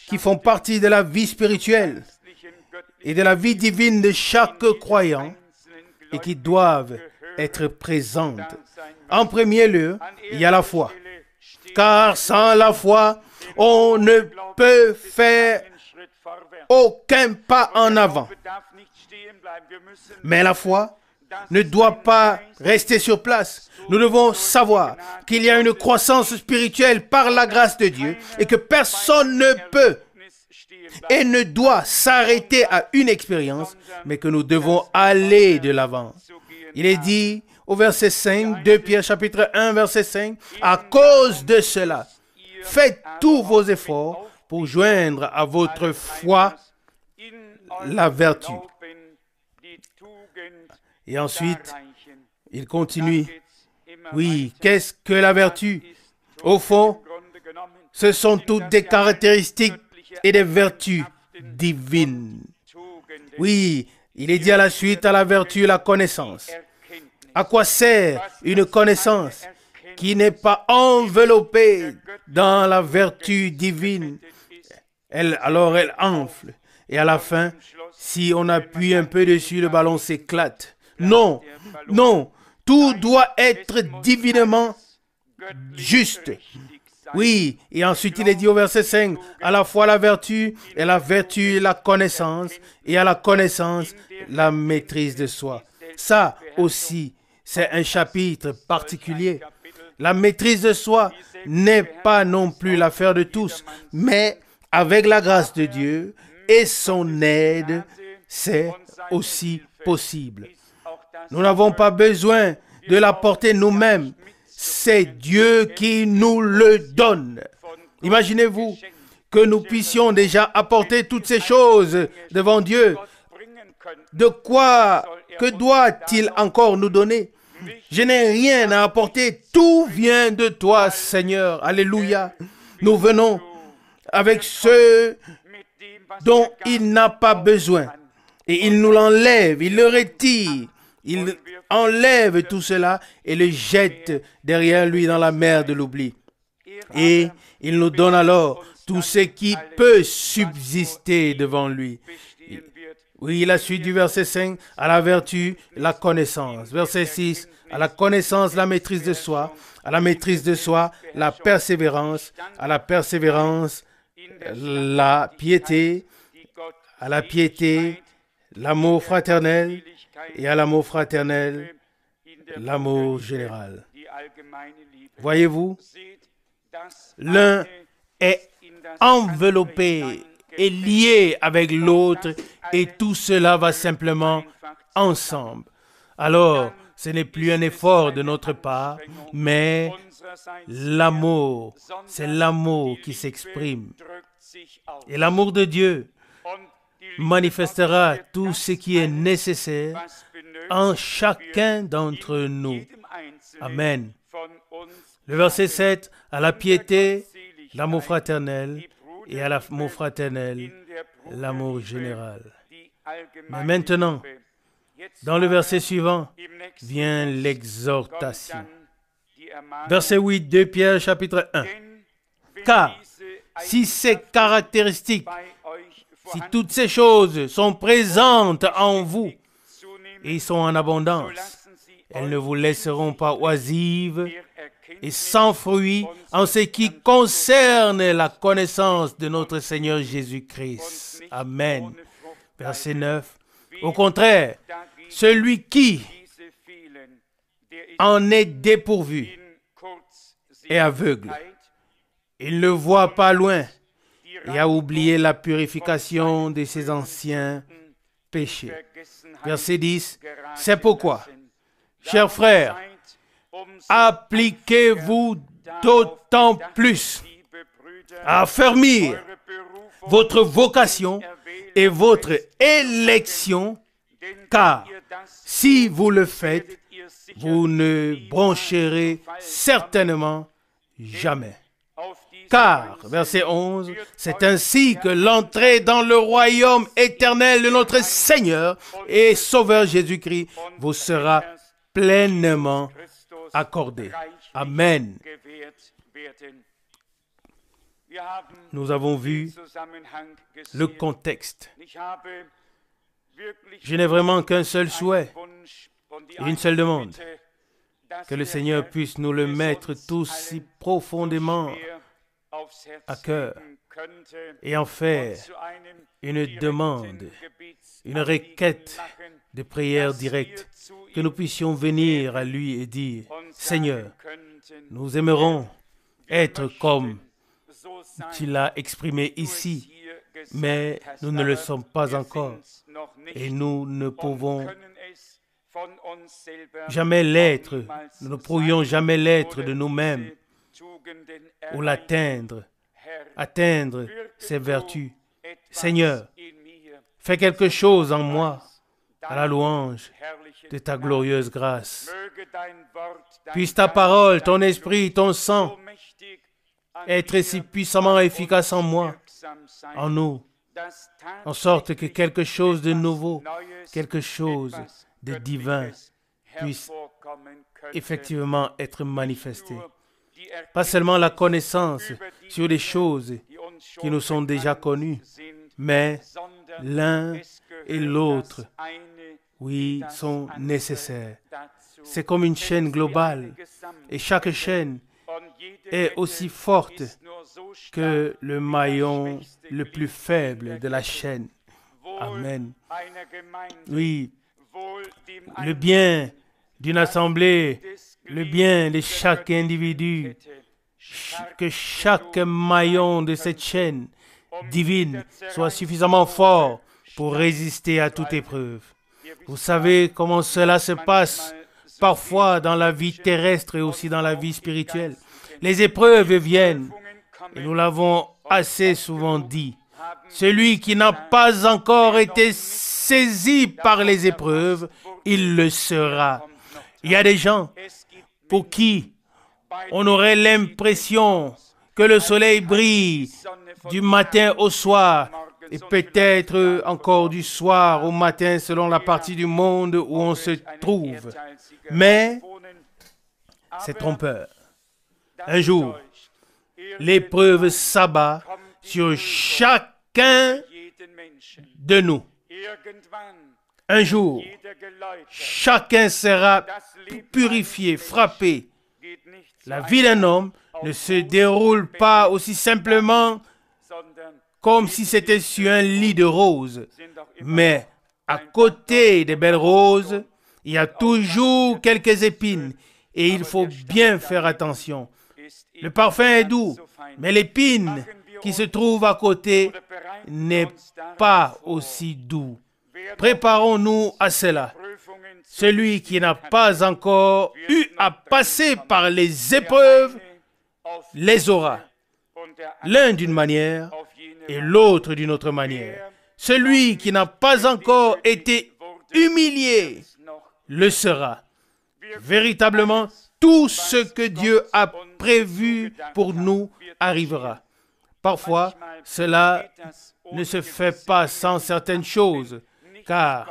qui font partie de la vie spirituelle et de la vie divine de chaque croyant et qui doivent être présentes. En premier lieu, il y a la foi. Car sans la foi, on ne peut faire aucun pas en avant. Mais la foi ne doit pas rester sur place. Nous devons savoir qu'il y a une croissance spirituelle par la grâce de Dieu et que personne ne peut et ne doit s'arrêter à une expérience, mais que nous devons aller de l'avant. Il est dit au verset 5 de Pierre chapitre 1, verset 5, à cause de cela, faites tous vos efforts pour joindre à votre foi la vertu. Et ensuite, il continue. Oui, qu'est-ce que la vertu? Au fond, ce sont toutes des caractéristiques et des vertus divines. Oui, il est dit à la suite, à la vertu, la connaissance. À quoi sert une connaissance qui n'est pas enveloppée dans la vertu divine? Alors elle enfle. Et à la fin, si on appuie un peu dessus, le ballon s'éclate. Non, non, tout doit être divinement juste. Oui, et ensuite il est dit au verset 5, à la fois la vertu, et la vertu la connaissance, et à la connaissance la maîtrise de soi. Ça aussi, c'est un chapitre particulier. La maîtrise de soi n'est pas non plus l'affaire de tous, mais avec la grâce de Dieu et son aide, c'est aussi possible. Nous n'avons pas besoin de la porter nous-mêmes. C'est Dieu qui nous le donne. Imaginez-vous que nous puissions déjà apporter toutes ces choses devant Dieu. Que doit-il encore nous donner? Je n'ai rien à apporter. Tout vient de toi, Seigneur. Alléluia. Nous venons avec ce dont il n'a pas besoin. Et il nous l'enlève, il le retire. Il enlève tout cela et le jette derrière lui dans la mer de l'oubli. Et il nous donne alors tout ce qui peut subsister devant lui. Oui, la suite du verset 5, à la vertu, la connaissance. Verset 6, à la connaissance, la maîtrise de soi. À la maîtrise de soi, la persévérance. À la persévérance, la piété. À la piété, l'amour fraternel, et à l'amour fraternel, l'amour général. Voyez-vous, l'un est enveloppé et lié avec l'autre, et tout cela va simplement ensemble. Alors, ce n'est plus un effort de notre part, mais l'amour, c'est l'amour qui s'exprime. Et l'amour de Dieu manifestera tout ce qui est nécessaire en chacun d'entre nous. Amen. Le verset 7, à la piété, l'amour fraternel, et à l'amour fraternel, l'amour général. Mais maintenant, dans le verset suivant, vient l'exhortation. Verset 8, 2 Pierre chapitre 1. Car si ces caractéristiques, si toutes ces choses sont présentes en vous et sont en abondance, elles ne vous laisseront pas oisives et sans fruit en ce qui concerne la connaissance de notre Seigneur Jésus-Christ. Amen. Verset 9. Au contraire, celui qui en est dépourvu est aveugle. Il ne voit pas loin et a oublié la purification de ses anciens péchés. Verset 10. C'est pourquoi, chers frères, appliquez-vous d'autant plus à affermir votre vocation et votre élection, car si vous le faites, vous ne broncherez certainement jamais. Car, verset 11, c'est ainsi que l'entrée dans le royaume éternel de notre Seigneur et Sauveur Jésus-Christ vous sera pleinement accordée. Amen. Nous avons vu le contexte. Je n'ai vraiment qu'un seul souhait et une seule demande, que le Seigneur puisse nous le mettre tous si profondément à cœur et en faire une demande, une requête de prière directe, que nous puissions venir à lui et dire, Seigneur, nous aimerons être comme tu l'as exprimé ici, mais nous ne le sommes pas encore et nous ne pouvons jamais l'être, nous ne pourrions jamais l'être de nous-mêmes ou l'atteindre, atteindre ses vertus. Seigneur, fais quelque chose en moi à la louange de ta glorieuse grâce. Puisse ta parole, ton esprit, ton sang être si puissamment efficace en moi, en nous, en sorte que quelque chose de nouveau, quelque chose de divin puisse effectivement être manifesté. Pas seulement la connaissance sur les choses qui nous sont déjà connues, mais l'un et l'autre, oui, sont nécessaires. C'est comme une chaîne globale et chaque chaîne est aussi forte que le maillon le plus faible de la chaîne. Amen. Oui, le bien d'une assemblée, le bien de chaque individu, que chaque maillon de cette chaîne divine soit suffisamment fort pour résister à toute épreuve. Vous savez comment cela se passe parfois dans la vie terrestre et aussi dans la vie spirituelle. Les épreuves viennent, et nous l'avons assez souvent dit. Celui qui n'a pas encore été saisi par les épreuves, il le sera. Il y a des gens pour qui on aurait l'impression que le soleil brille du matin au soir, et peut-être encore du soir au matin selon la partie du monde où on se trouve. Mais c'est trompeur. Un jour, l'épreuve s'abat sur chacun de nous. Un jour, chacun sera purifié, frappé. La vie d'un homme ne se déroule pas aussi simplement comme si c'était sur un lit de roses, mais à côté des belles roses, il y a toujours quelques épines et il faut bien faire attention. Le parfum est doux, mais l'épine qui se trouve à côté n'est pas aussi doux. Préparons-nous à cela. Celui qui n'a pas encore eu à passer par les épreuves les aura, l'un d'une manière et l'autre d'une autre manière. Celui qui n'a pas encore été humilié le sera. Véritablement, tout ce que Dieu a prévu pour nous arrivera. Parfois, cela ne se fait pas sans certaines choses, car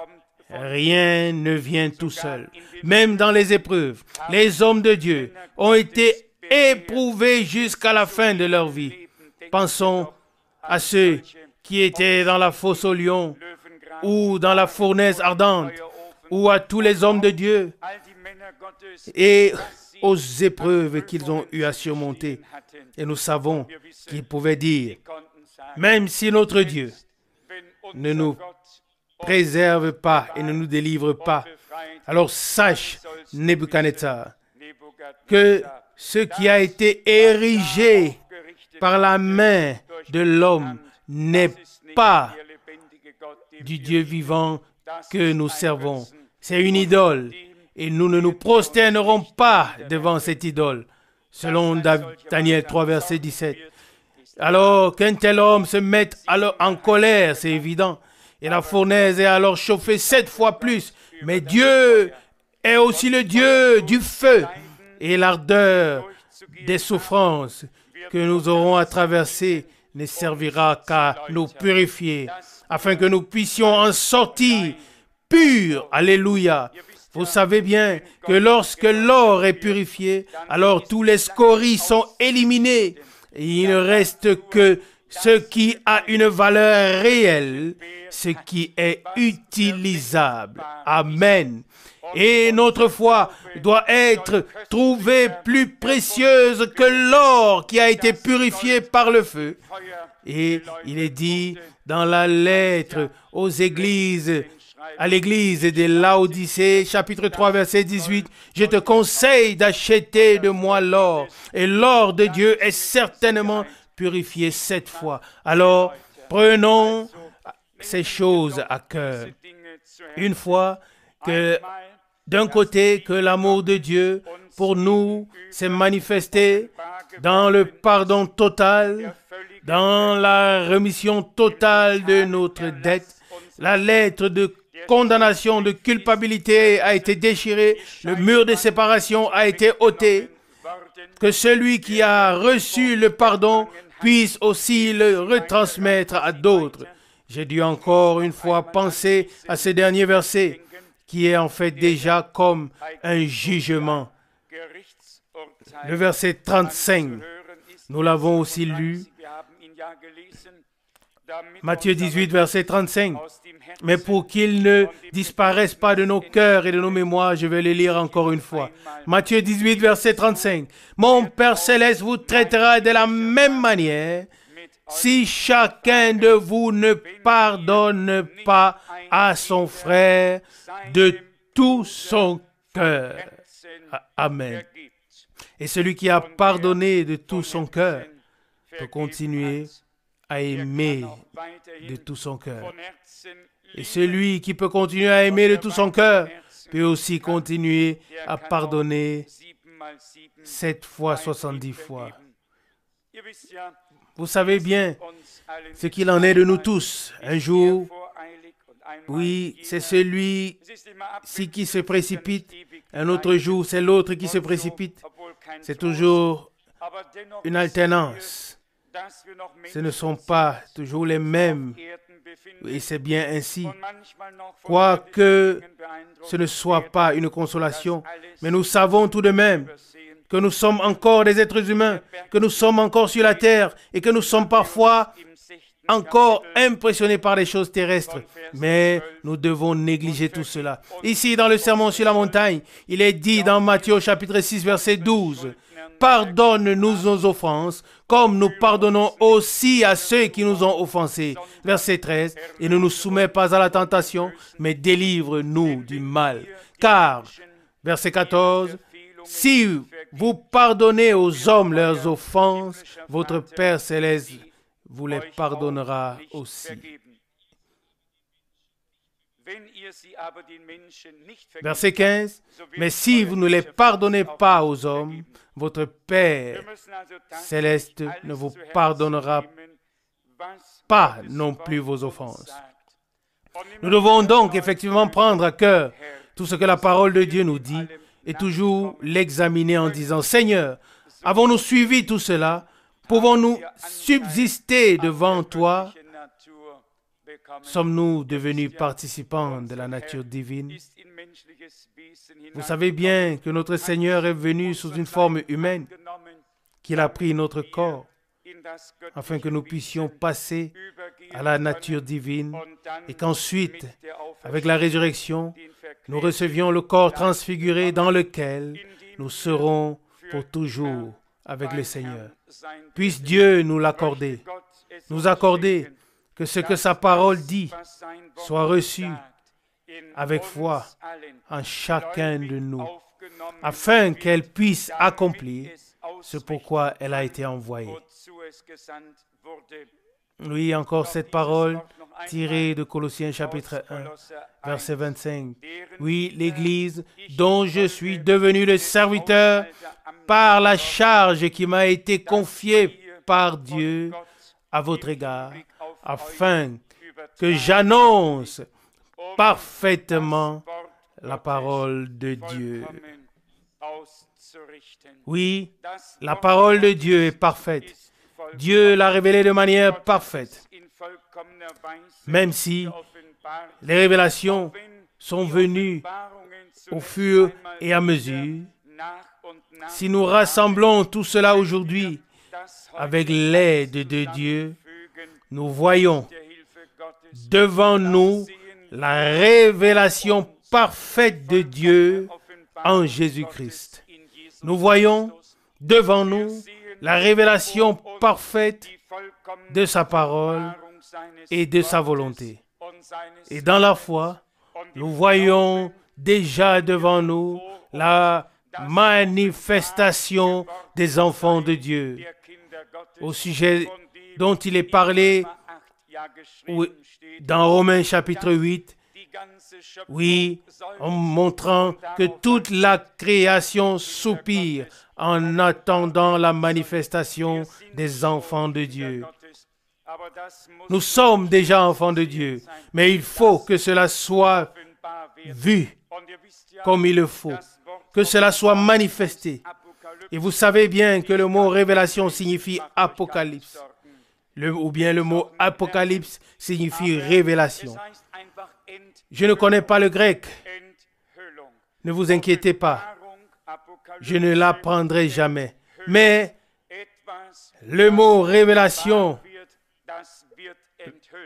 rien ne vient tout seul. Même dans les épreuves, les hommes de Dieu ont été éprouvés jusqu'à la fin de leur vie. Pensons à ceux qui étaient dans la fosse aux lions, ou dans la fournaise ardente, ou à tous les hommes de Dieu, et aux épreuves qu'ils ont eu à surmonter. Et nous savons qu'ils pouvaient dire, même si notre Dieu ne nous préserve pas et ne nous délivre pas, alors sache, Nebuchadnezzar, que ce qui a été érigé par la main de l'homme n'est pas du Dieu vivant que nous servons. C'est une idole et nous ne nous prosternerons pas devant cette idole. Selon Daniel 3, verset 17. Alors qu'un tel homme se mette alors en colère, c'est évident, et la fournaise est alors chauffée 7 fois plus. Mais Dieu est aussi le Dieu du feu et l'ardeur des souffrances que nous aurons à traverser ne servira qu'à nous purifier, afin que nous puissions en sortir purs. Alléluia. Vous savez bien que lorsque l'or est purifié, alors tous les scories sont éliminés. Et il ne reste que ce qui a une valeur réelle, ce qui est utilisable. Amen. Et notre foi doit être trouvée plus précieuse que l'or qui a été purifié par le feu. Et il est dit dans la lettre aux églises, à l'église de Laodicée, chapitre 3, verset 18, « Je te conseille d'acheter de moi l'or, et l'or de Dieu est certainement purifié 7 fois. » Alors, prenons ces choses à cœur. Une fois que, d'un côté, que l'amour de Dieu pour nous s'est manifesté dans le pardon total, dans la rémission totale de notre dette, la lettre de condamnation, de culpabilité a été déchirée, le mur de séparation a été ôté, que celui qui a reçu le pardon puisse aussi le retransmettre à d'autres. J'ai dû encore une fois penser à ce dernier verset, qui est en fait déjà comme un jugement. Le verset 35, nous l'avons aussi lu. Matthieu 18, verset 35. Mais pour qu'ils ne disparaissent pas de nos cœurs et de nos mémoires, je vais les lire encore une fois. Matthieu 18, verset 35. Mon Père Céleste vous traitera de la même manière si chacun de vous ne pardonne pas à son frère de tout son cœur. Amen. Et celui qui a pardonné de tout son cœur peut continuer à aimer de tout son cœur. Et celui qui peut continuer à aimer de tout son cœur peut aussi continuer à pardonner 7 fois, 70 fois. Vous savez bien ce qu'il en est de nous tous. Un jour, oui, c'est celui-ci qui se précipite. Un autre jour, c'est l'autre qui se précipite. C'est toujours une alternance. Ce ne sont pas toujours les mêmes. Et c'est bien ainsi. Quoique ce ne soit pas une consolation, mais nous savons tout de même que nous sommes encore des êtres humains, que nous sommes encore sur la terre et que nous sommes parfois encore impressionnés par les choses terrestres. Mais nous devons négliger tout cela. Ici, dans le sermon sur la montagne, il est dit dans Matthieu chapitre 6, verset 12, pardonne-nous nos offenses, comme nous pardonnons aussi à ceux qui nous ont offensés. Verset 13. Et ne nous soumets pas à la tentation, mais délivre-nous du mal. Car, verset 14, si vous pardonnez aux hommes leurs offenses, votre Père céleste vous les pardonnera aussi. Verset 15. Mais si vous ne les pardonnez pas aux hommes, votre Père céleste ne vous pardonnera pas non plus vos offenses. Nous devons donc effectivement prendre à cœur tout ce que la parole de Dieu nous dit et toujours l'examiner en disant, Seigneur, avons-nous suivi tout cela? Pouvons-nous subsister devant toi? Sommes-nous devenus participants de la nature divine? Vous savez bien que notre Seigneur est venu sous une forme humaine, qu'il a pris notre corps, afin que nous puissions passer à la nature divine et qu'ensuite, avec la résurrection, nous recevions le corps transfiguré dans lequel nous serons pour toujours avec le Seigneur. Puisse Dieu nous l'accorder, nous accorder que ce que sa parole dit soit reçu avec foi en chacun de nous, afin qu'elle puisse accomplir ce pourquoi elle a été envoyée. Oui, encore cette parole tirée de Colossiens chapitre 1, verset 25. Oui, l'Église dont je suis devenu le serviteur par la charge qui m'a été confiée par Dieu à votre égard, afin que j'annonce parfaitement la parole de Dieu. Oui, la parole de Dieu est parfaite. Dieu l'a révélée de manière parfaite. Même si les révélations sont venues au fur et à mesure, si nous rassemblons tout cela aujourd'hui avec l'aide de Dieu, nous voyons devant nous la révélation parfaite de Dieu en Jésus-Christ. Nous voyons devant nous la révélation parfaite de sa parole et de sa volonté. Et dans la foi, nous voyons déjà devant nous la manifestation des enfants de Dieu, au sujet dont il est parlé dans Romains chapitre 8, oui, en montrant que toute la création soupire en attendant la manifestation des enfants de Dieu. Nous sommes déjà enfants de Dieu, mais il faut que cela soit vu comme il le faut, que cela soit manifesté. Et vous savez bien que le mot révélation signifie apocalypse, ou bien le mot apocalypse signifie révélation. Je ne connais pas le grec. Ne vous inquiétez pas. Je ne l'apprendrai jamais. Mais le mot révélation,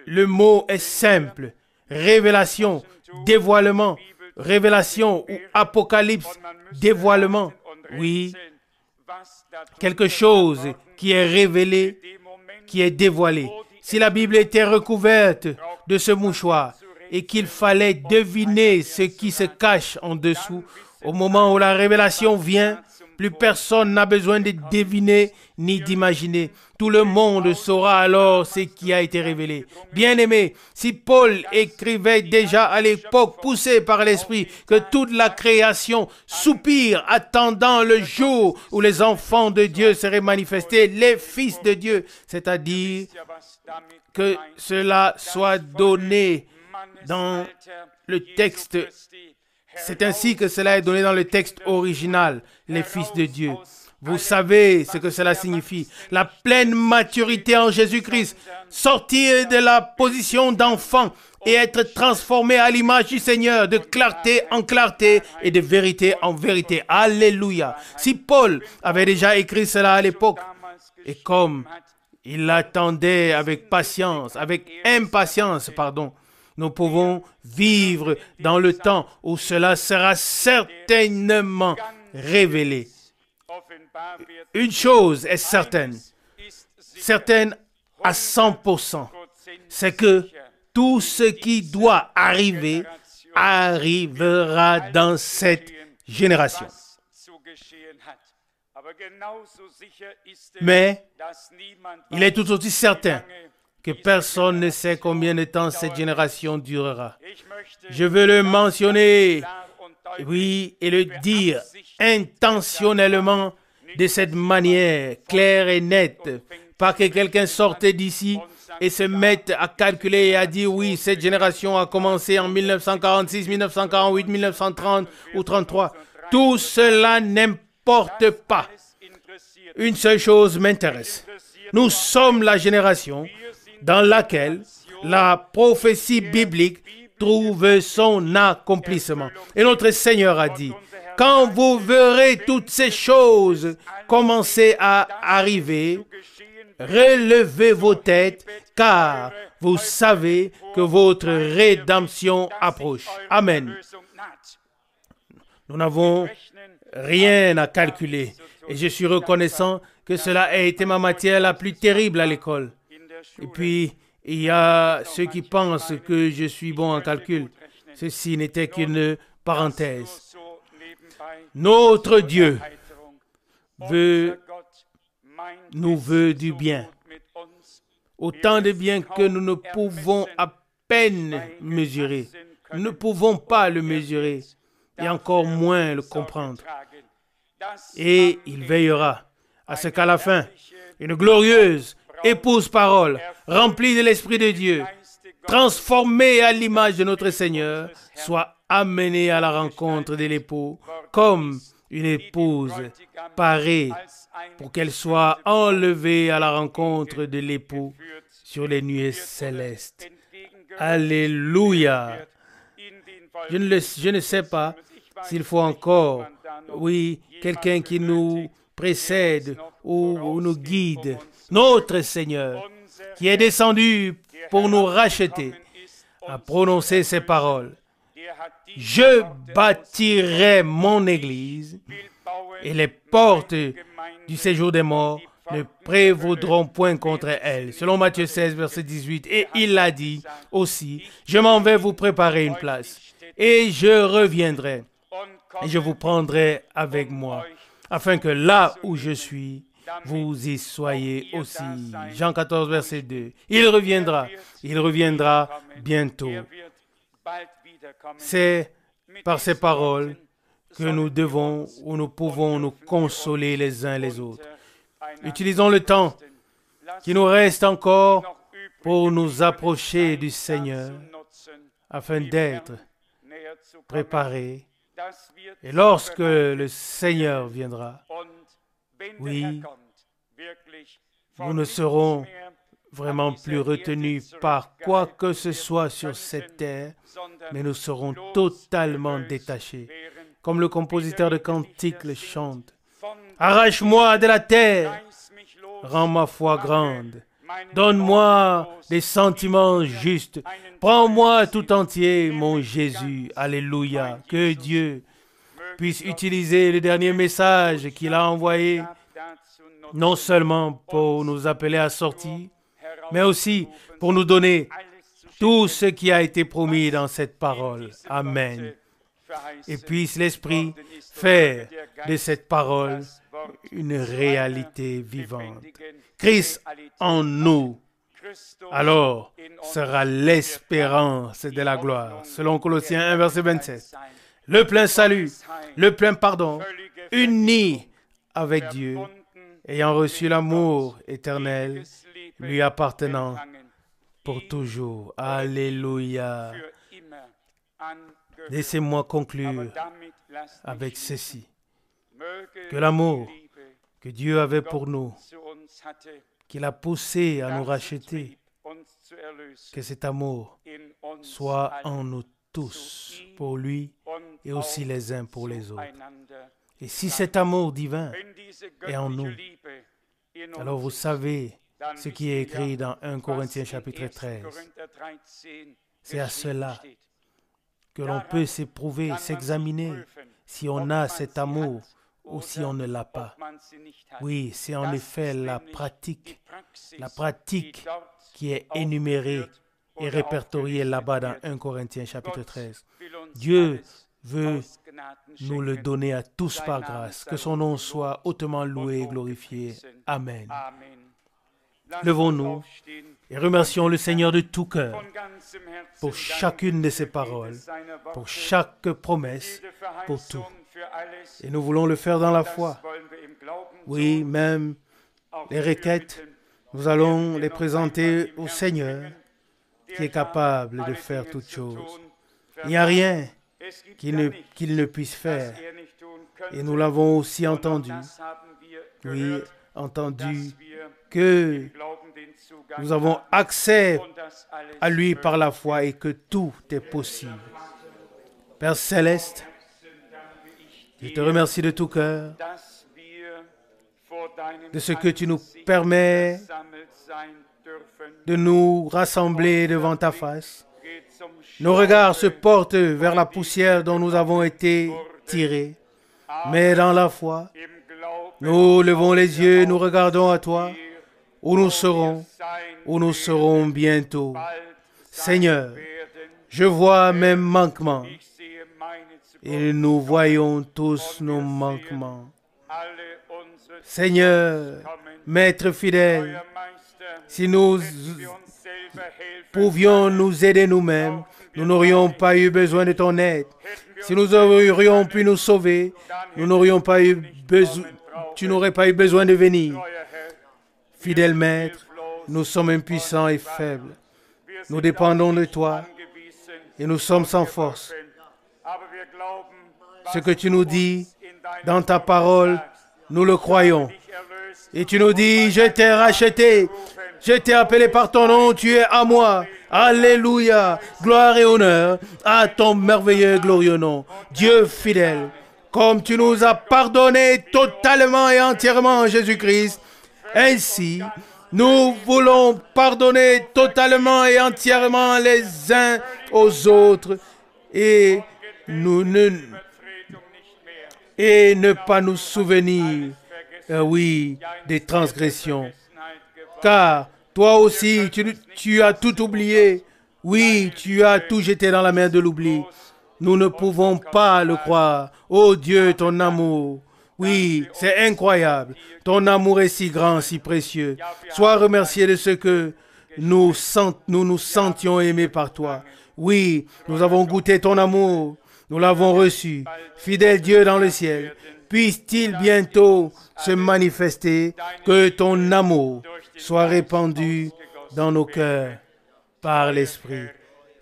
le mot est simple. Révélation, dévoilement, révélation ou apocalypse, dévoilement. Oui, quelque chose qui est révélé, qui est dévoilé. Si la Bible était recouverte de ce mouchoir et qu'il fallait deviner ce qui se cache en dessous, au moment où la révélation vient, plus personne n'a besoin de deviner ni d'imaginer. Tout le monde saura alors ce qui a été révélé. Bien-aimés, si Paul écrivait déjà à l'époque, poussé par l'Esprit, que toute la création soupire attendant le jour où les enfants de Dieu seraient manifestés, les fils de Dieu, c'est-à-dire que cela soit donné dans le texte. C'est ainsi que cela est donné dans le texte original, les fils de Dieu. Vous savez ce que cela signifie. La pleine maturité en Jésus-Christ. Sortir de la position d'enfant et être transformé à l'image du Seigneur, de clarté en clarté et de vérité en vérité. Alléluia. Si Paul avait déjà écrit cela à l'époque, et comme il l'attendait avec patience, avec impatience, nous pouvons vivre dans le temps où cela sera certainement révélé. une chose est certaine à 100%, c'est que tout ce qui doit arriver arrivera dans cette génération. Mais il est tout aussi certain que personne ne sait combien de temps cette génération durera. Je veux le mentionner, oui, et le dire intentionnellement de cette manière claire et nette, pas que quelqu'un sorte d'ici et se mette à calculer et à dire oui, cette génération a commencé en 1946, 1948, 1930 ou 33. Tout cela n'importe pas. Une seule chose m'intéresse. Nous sommes la génération dans laquelle la prophétie biblique trouve son accomplissement. Et notre Seigneur a dit, quand vous verrez toutes ces choses commencer à arriver, relevez vos têtes, car vous savez que votre rédemption approche. Amen. Nous n'avons rien à calculer. Et je suis reconnaissant que cela a été ma matière la plus terrible à l'école. Et puis, il y a ceux qui pensent que je suis bon en calcul. Ceci n'était qu'une parenthèse. Notre Dieu nous veut du bien. Autant de bien que nous ne pouvons à peine mesurer. Nous ne pouvons pas le mesurer et encore moins le comprendre. Et il veillera à ce qu'à la fin, une glorieuse épouse parole, remplie de l'Esprit de Dieu, transformée à l'image de notre Seigneur, soit amenée à la rencontre de l'époux, comme une épouse parée pour qu'elle soit enlevée à la rencontre de l'époux sur les nuées célestes. Alléluia! Je ne sais pas s'il faut encore, oui, quelqu'un qui nous précède ou nous guide. Notre Seigneur, qui est descendu pour nous racheter, a prononcé ces paroles. Je bâtirai mon église et les portes du séjour des morts ne prévaudront point contre elle. Selon Matthieu 16, verset 18. Et il a dit aussi, je m'en vais vous préparer une place et je reviendrai et je vous prendrai avec moi afin que là où je suis, vous y soyez aussi. Jean 14, verset 2. Il reviendra bientôt. C'est par ces paroles que nous devons ou nous pouvons nous consoler les uns les autres. Utilisons le temps qui nous reste encore pour nous approcher du Seigneur afin d'être préparés. Et lorsque le Seigneur viendra, oui, nous ne serons vraiment plus retenus par quoi que ce soit sur cette terre, mais nous serons totalement détachés. Comme le compositeur de cantique le chante. Arrache-moi de la terre, rends ma foi grande, donne-moi des sentiments justes, prends-moi tout entier, mon Jésus. Alléluia. Que Dieu puisse utiliser le dernier message qu'il a envoyé, non seulement pour nous appeler à sortir, mais aussi pour nous donner tout ce qui a été promis dans cette parole. Amen. Et puisse l'Esprit faire de cette parole une réalité vivante. Christ en nous, alors sera l'espérance de la gloire. Selon Colossiens 1, verset 27. Le plein salut, le plein pardon, uni avec Dieu, ayant reçu l'amour éternel, lui appartenant pour toujours. Alléluia. Laissez-moi conclure avec ceci. Que l'amour que Dieu avait pour nous, qu'il a poussé à nous racheter, que cet amour soit en nous tous, pour lui et aussi les uns pour les autres. Et si cet amour divin est en nous, alors vous savez ce qui est écrit dans 1 Corinthiens chapitre 13. C'est à cela que l'on peut s'éprouver, s'examiner si on a cet amour ou si on ne l'a pas. Oui, c'est en effet la pratique qui est énumérée et répertoriée là-bas dans 1 Corinthiens chapitre 13. Dieu veut nous le donner à tous par grâce. Que son nom soit hautement loué et glorifié. Amen. Levons-nous et remercions le Seigneur de tout cœur pour chacune de ses paroles, pour chaque promesse, pour tout. Et nous voulons le faire dans la foi. Oui, même les requêtes, nous allons les présenter au Seigneur qui est capable de faire toutes choses. Il n'y a rien qu'il ne puisse faire. Et nous l'avons aussi entendu. Oui, entendu que nous avons accès à lui par la foi et que tout est possible. Père Céleste, je te remercie de tout cœur de ce que tu nous permets de nous rassembler devant ta face. Nos regards se portent vers la poussière dont nous avons été tirés, mais dans la foi, nous levons les yeux, nous regardons à toi, où nous serons bientôt. Seigneur, je vois mes manquements et nous voyons tous nos manquements. Seigneur, Maître fidèle, si nous pouvions nous aider nous-mêmes, nous n'aurions pas eu besoin de ton aide. Si nous aurions pu nous sauver, tu n'aurais pas eu besoin de venir. Fidèle Maître, nous sommes impuissants et faibles. Nous dépendons de toi et nous sommes sans force. Ce que tu nous dis dans ta parole, nous le croyons. Et tu nous dis, je t'ai racheté, je t'ai appelé par ton nom, tu es à moi. Alléluia, gloire et honneur à ton merveilleux, glorieux nom. Dieu fidèle, comme tu nous as pardonné totalement et entièrement en Jésus-Christ, ainsi, nous voulons pardonner totalement et entièrement les uns aux autres et ne pas nous souvenir, des transgressions. Car toi aussi, tu as tout oublié. Oui, tu as tout jeté dans la mer de l'oubli. Nous ne pouvons pas le croire. Oh Dieu, ton amour. Oui, c'est incroyable. Ton amour est si grand, si précieux. Sois remercié de ce que nous nous sentions aimés par toi. Oui, nous avons goûté ton amour. Nous l'avons reçu. Fidèle Dieu dans le ciel, puisse-t-il bientôt se manifester, que ton amour soit répandu dans nos cœurs par l'Esprit.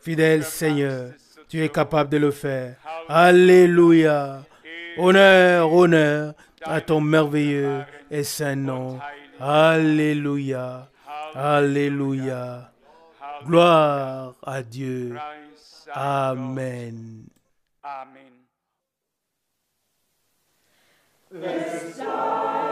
Fidèle Seigneur, tu es capable de le faire. Alléluia. Honneur, honneur à ton merveilleux et saint nom. Alléluia. Alléluia. Gloire à Dieu. Amen. Amen. Let's die.